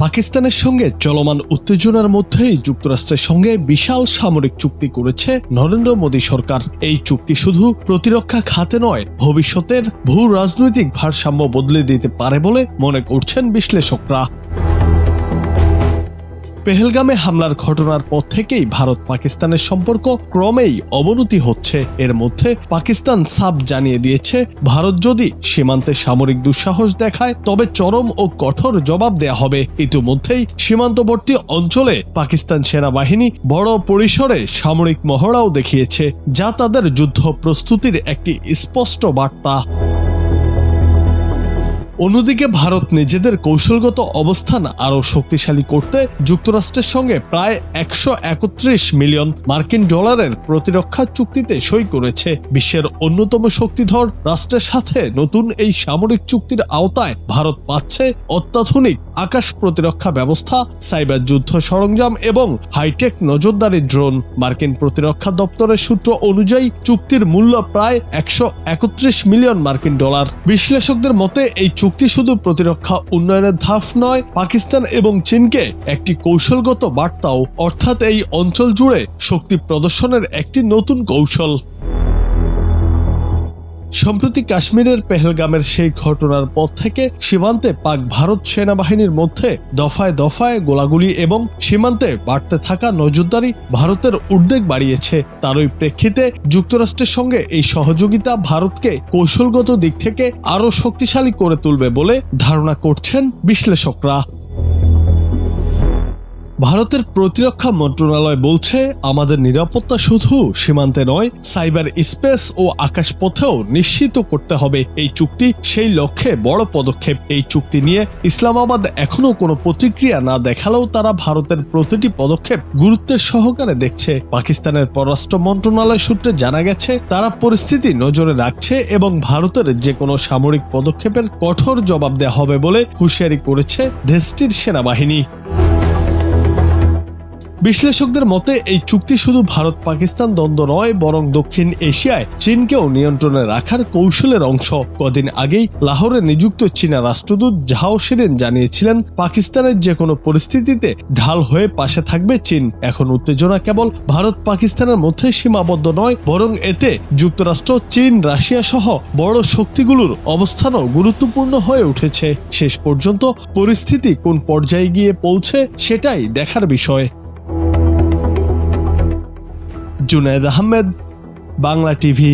পাকিস্তানের সঙ্গে চলমান উত্তেজনার মধ্যেই যুক্তরাষ্ট্রের সঙ্গে বিশাল সামরিক চুক্তি করেছে নরেন্দ্র মোদী সরকার। এই চুক্তি শুধু প্রতিরক্ষা খাতে নয়, ভবিষ্যতের ভূ রাজনৈতিক ভারসাম্য বদলে দিতে পারে বলে মনে করছেন বিশ্লেষকরা। পেহেলগামে হামলার ঘটনার পর থেকেই ভারত পাকিস্তানের সম্পর্ক ক্রমেই অবনতি হচ্ছে। এর মধ্যে পাকিস্তান সাফ জানিয়ে দিয়েছে, ভারত যদি সীমান্তে সামরিক দুঃসাহস দেখায় তবে চরম ও কঠোর জবাব দেয়া হবে। ইতিমধ্যেই সীমান্তবর্তী অঞ্চলে পাকিস্তান সেনাবাহিনী বড় পরিসরে সামরিক মহড়াও দেখিয়েছে, যা তাদের যুদ্ধ প্রস্তুতির একটি স্পষ্ট বার্তা। অন্যদিকে ভারত নিজেদের কৌশলগত অবস্থান আরও শক্তিশালী করতে যুক্তরাষ্ট্রের সঙ্গে প্রায় 131 মিলিয়ন মার্কিন ডলারের প্রতিরক্ষা চুক্তিতে সই করেছে। বিশ্বের অন্যতম শক্তিধর রাষ্ট্রের সাথে নতুন এই সামরিক চুক্তির আওতায় ভারত পাচ্ছে অত্যাধুনিক আকাশ প্রতিরক্ষা ব্যবস্থা, সাইবার যুদ্ধ সরঞ্জাম এবং হাইটেক নজরদারি ড্রোন। মার্কিন প্রতিরক্ষা দপ্তরের সূত্র অনুযায়ী চুক্তির মূল্য প্রায় 131 মিলিয়ন মার্কিন ডলার। বিশ্লেষকদের মতে এই চুক্তি শুধু প্রতিরক্ষা উন্নয়নের ধাপ নয়, পাকিস্তান এবং চীনকে একটি কৌশলগত বার্তাও, অর্থাৎ এই অঞ্চল জুড়ে শক্তি প্রদর্শনের একটি নতুন কৌশল। সম্প্রতি কাশ্মীরের পেহেলগামের সেই ঘটনার পর থেকে সীমান্তে পাক ভারত সেনাবাহিনীর মধ্যে দফায় দফায় গোলাগুলি এবং সীমান্তে বাড়তে থাকা নজরদারি ভারতের উদ্বেগ বাড়িয়েছে। তারই প্রেক্ষিতে যুক্তরাষ্ট্রের সঙ্গে এই সহযোগিতা ভারতকে কৌশলগত দিক থেকে আরও শক্তিশালী করে তুলবে বলে ধারণা করছেন বিশ্লেষকরা। ভারতের প্রতিরক্ষা মন্ত্রণালয় বলছে, আমাদের নিরাপত্তা শুধু সীমান্তে নয়, সাইবার স্পেস ও আকাশপথেও নিশ্চিত করতে হবে। এই চুক্তি সেই লক্ষ্যে বড় পদক্ষেপ। এই চুক্তি নিয়ে ইসলামাবাদ এখনো কোনো প্রতিক্রিয়া না দেখালেও তারা ভারতের প্রতিটি পদক্ষেপ গুরুত্বের সহকারে দেখছে। পাকিস্তানের পররাষ্ট্র মন্ত্রণালয় সূত্রে জানা গেছে, তারা পরিস্থিতি নজরে রাখছে এবং ভারতের যে কোনো সামরিক পদক্ষেপের কঠোর জবাব দেওয়া হবে বলে হুঁশিয়ারি করেছে দেশটির সেনাবাহিনী। বিশ্লেষকদের মতে এই চুক্তি শুধু ভারত পাকিস্তান দ্বন্দ্ব নয়, বরং দক্ষিণ এশিয়ায় চীনকেও নিয়ন্ত্রণে রাখার কৌশলের অংশ। কদিন আগেই লাহোরে নিযুক্ত চীনা রাষ্ট্রদূত ঝাও শিরিন জানিয়েছিলেন, পাকিস্তানের যে কোনো পরিস্থিতিতে ঢাল হয়ে পাশে থাকবে চীন। এখন উত্তেজনা কেবল ভারত পাকিস্তানের মধ্যে সীমাবদ্ধ নয়, বরং এতে যুক্তরাষ্ট্র, চীন, রাশিয়া সহ বড় শক্তিগুলোর অবস্থানও গুরুত্বপূর্ণ হয়ে উঠেছে। শেষ পর্যন্ত পরিস্থিতি কোন পর্যায়ে গিয়ে পৌঁছে সেটাই দেখার বিষয়। জুনায়েদ আহমেদ, বাংলা টিভি।